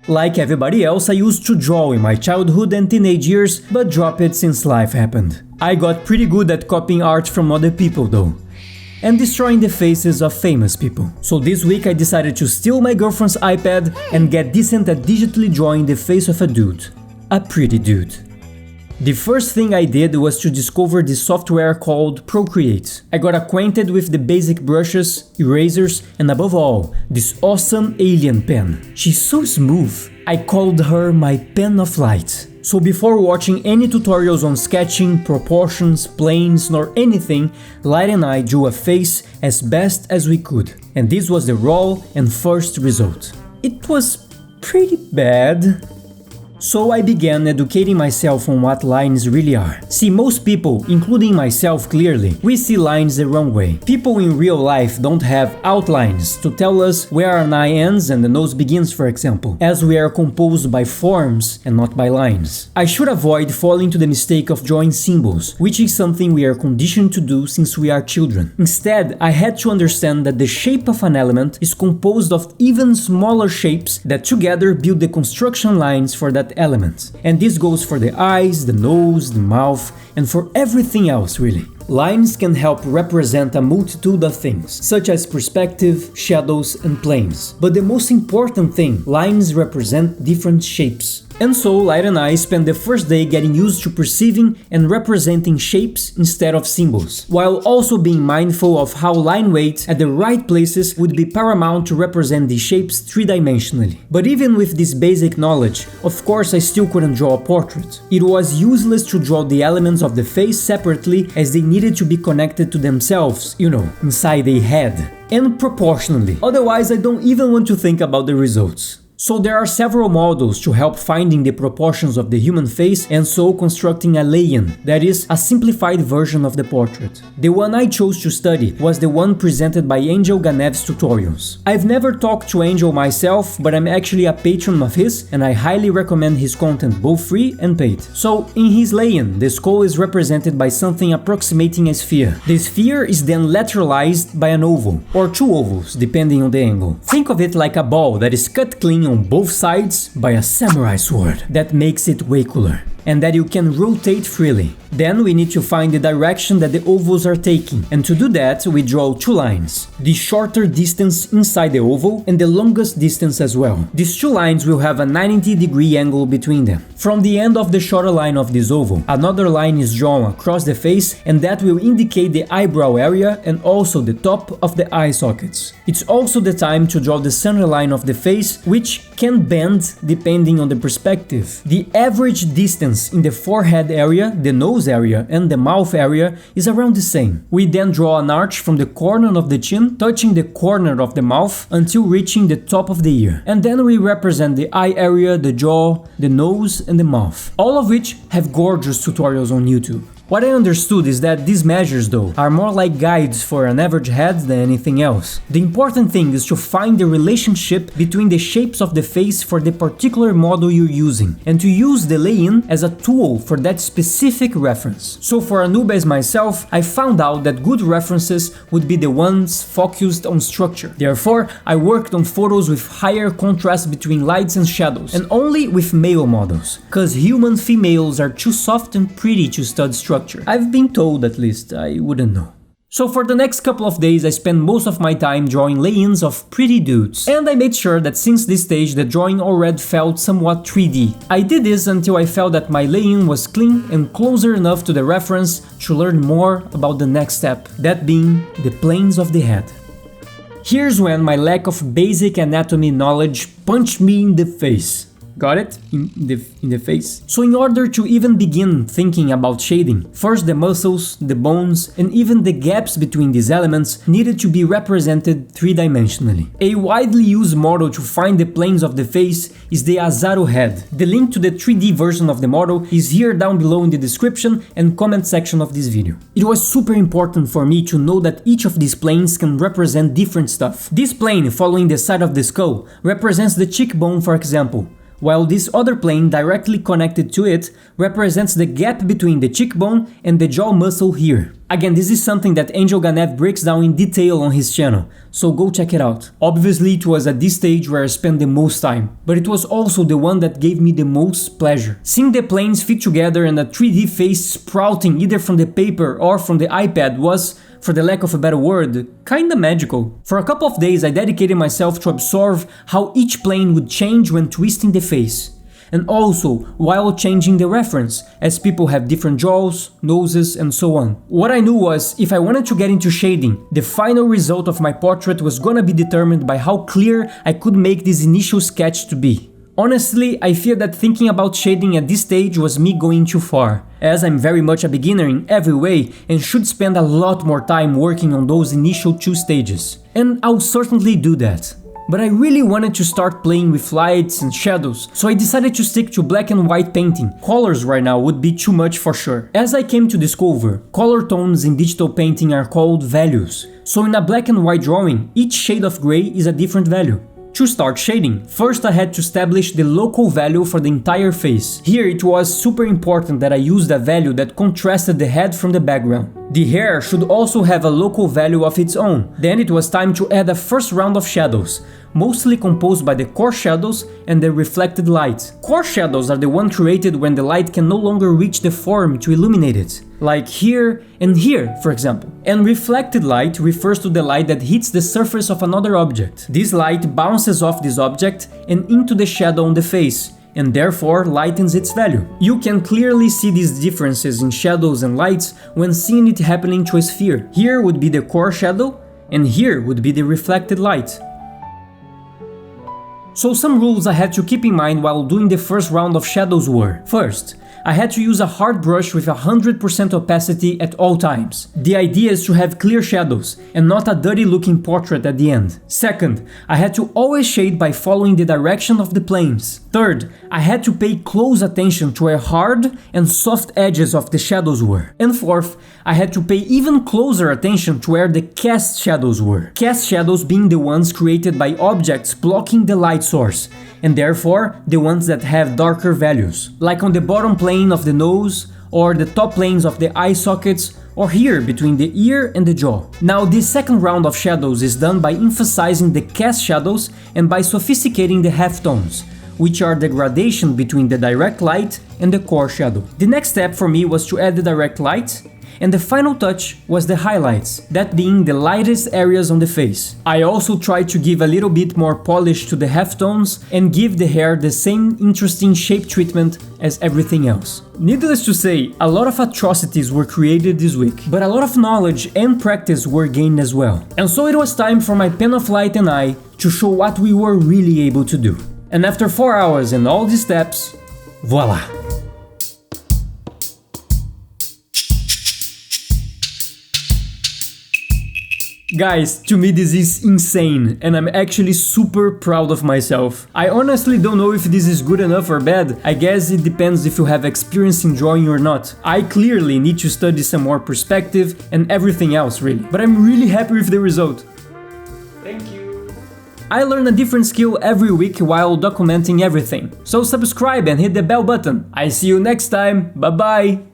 Like everybody else, I used to draw in my childhood and teenage years, but dropped it since life happened. I got pretty good at copying art from other people though, and destroying the faces of famous people. So this week I decided to steal my girlfriend's iPad and get decent at digitally drawing the face of a dude. A pretty dude. The first thing I did was to discover this software called Procreate. I got acquainted with the basic brushes, erasers, and above all, this awesome alien pen. She's so smooth. I called her my pen of light. So before watching any tutorials on sketching, proportions, planes, nor anything, Light and I drew a face as best as we could. And this was the raw and first result. It was pretty bad. So I began educating myself on what lines really are. See, most people, including myself clearly, we see lines the wrong way. People in real life don't have outlines to tell us where an eye ends and the nose begins, for example, as we are composed by forms and not by lines. I should avoid falling to the mistake of drawing symbols, which is something we are conditioned to do since we are children. Instead, I had to understand that the shape of an element is composed of even smaller shapes that together build the construction lines for that element. And this goes for the eyes, the nose, the mouth, and for everything else really. Lines can help represent a multitude of things, such as perspective, shadows, and planes. But the most important thing, lines represent different shapes. And so Light and I spent the first day getting used to perceiving and representing shapes instead of symbols, while also being mindful of how line weight at the right places would be paramount to represent the shapes three-dimensionally. But even with this basic knowledge, of course I still couldn't draw a portrait. It was useless to draw the elements of the face separately as they needed to be connected to themselves, you know, inside a head. And proportionally, otherwise I don't even want to think about the results. So there are several models to help finding the proportions of the human face and so constructing a lay-in, that is, a simplified version of the portrait. The one I chose to study was the one presented by Angel Ganev's tutorials. I've never talked to Angel myself, but I'm actually a patron of his and I highly recommend his content, both free and paid. So in his lay-in, the skull is represented by something approximating a sphere. The sphere is then lateralized by an oval, or two ovals depending on the angle. Think of it like a ball that is cut clean on both sides by a samurai sword. That makes it way cooler, and that you can rotate freely. Then we need to find the direction that the ovals are taking, and to do that we draw two lines. The shorter distance inside the oval and the longest distance as well. These two lines will have a 90-degree angle between them. From the end of the shorter line of this oval, another line is drawn across the face, and that will indicate the eyebrow area and also the top of the eye sockets. It's also the time to draw the center line of the face, which can bend depending on the perspective. The average distance in the forehead area, the nose area, and the mouth area is around the same. We then draw an arch from the corner of the chin, touching the corner of the mouth until reaching the top of the ear. And then we represent the eye area, the jaw, the nose, and the mouth. All of which have gorgeous tutorials on YouTube. What I understood is that these measures though are more like guides for an average head than anything else. The important thing is to find the relationship between the shapes of the face for the particular model you're using, and to use the lay-in as a tool for that specific reference. So for a noob as myself, I found out that good references would be the ones focused on structure. Therefore, I worked on photos with higher contrast between lights and shadows, and only with male models, cause human females are too soft and pretty to stud structure. I've been told, at least, I wouldn't know. So for the next couple of days I spent most of my time drawing lay-ins of pretty dudes, and I made sure that since this stage the drawing already felt somewhat 3D. I did this until I felt that my lay-in was clean and closer enough to the reference to learn more about the next step, that being the planes of the head. Here's when my lack of basic anatomy knowledge punched me in the face. Got it? In the face. So in order to even begin thinking about shading, first the muscles, the bones, and even the gaps between these elements needed to be represented three-dimensionally. A widely used model to find the planes of the face is the Azaru head. The link to the 3D version of the model is here down below in the description and comment section of this video. It was super important for me to know that each of these planes can represent different stuff. This plane following the side of the skull represents the cheekbone, for example, while this other plane directly connected to it represents the gap between the cheekbone and the jaw muscle here. Again, this is something that Angel Ganev breaks down in detail on his channel, so go check it out. Obviously, it was at this stage where I spent the most time, but it was also the one that gave me the most pleasure. Seeing the planes fit together and a 3D face sprouting either from the paper or from the iPad was, for the lack of a better word, kinda magical. For a couple of days I dedicated myself to observe how each plane would change when twisting the face. And also while changing the reference, as people have different jaws, noses, and so on. What I knew was, if I wanted to get into shading, the final result of my portrait was gonna be determined by how clear I could make this initial sketch to be. Honestly, I fear that thinking about shading at this stage was me going too far, as I'm very much a beginner in every way and should spend a lot more time working on those initial 2 stages. And I'll certainly do that. But I really wanted to start playing with lights and shadows, so I decided to stick to black and white painting. Colors right now would be too much for sure. As I came to discover, color tones in digital painting are called values. So in a black and white drawing, each shade of gray is a different value. To start shading, first I had to establish the local value for the entire face. Here it was super important that I used a value that contrasted the head from the background. The hair should also have a local value of its own. Then it was time to add a first round of shadows, mostly composed by the core shadows and the reflected light. Core shadows are the ones created when the light can no longer reach the form to illuminate it, like here and here, for example. And reflected light refers to the light that hits the surface of another object. This light bounces off this object and into the shadow on the face, and therefore lightens its value. You can clearly see these differences in shadows and lights when seeing it happening to a sphere. Here would be the core shadow, and here would be the reflected light. So some rules I had to keep in mind while doing the first round of shadows were: first, I had to use a hard brush with 100% opacity at all times. The idea is to have clear shadows and not a dirty looking portrait at the end. Second, I had to always shade by following the direction of the planes. Third, I had to pay close attention to where hard and soft edges of the shadows were. And fourth, I had to pay even closer attention to where the cast shadows were. Cast shadows being the ones created by objects blocking the light source, and therefore the ones that have darker values, like on the bottom plane of the nose, or the top planes of the eye sockets, or here between the ear and the jaw. Now this second round of shadows is done by emphasizing the cast shadows and by sophisticating the halftones, which are the gradation between the direct light and the core shadow. The next step for me was to add the direct light, and the final touch was the highlights, that being the lightest areas on the face. I also tried to give a little bit more polish to the halftones and give the hair the same interesting shape treatment as everything else. Needless to say, a lot of atrocities were created this week, but a lot of knowledge and practice were gained as well. And so it was time for my pen of light and I to show what we were really able to do. And after 4 hours and all these steps, voila! Guys, to me this is insane, and I'm actually super proud of myself. I honestly don't know if this is good enough or bad. I guess it depends if you have experience in drawing or not. I clearly need to study some more perspective and everything else really, but I'm really happy with the result. Thank you. I learn a different skill every week while documenting everything. So subscribe and hit the bell button. I see you next time. Bye bye.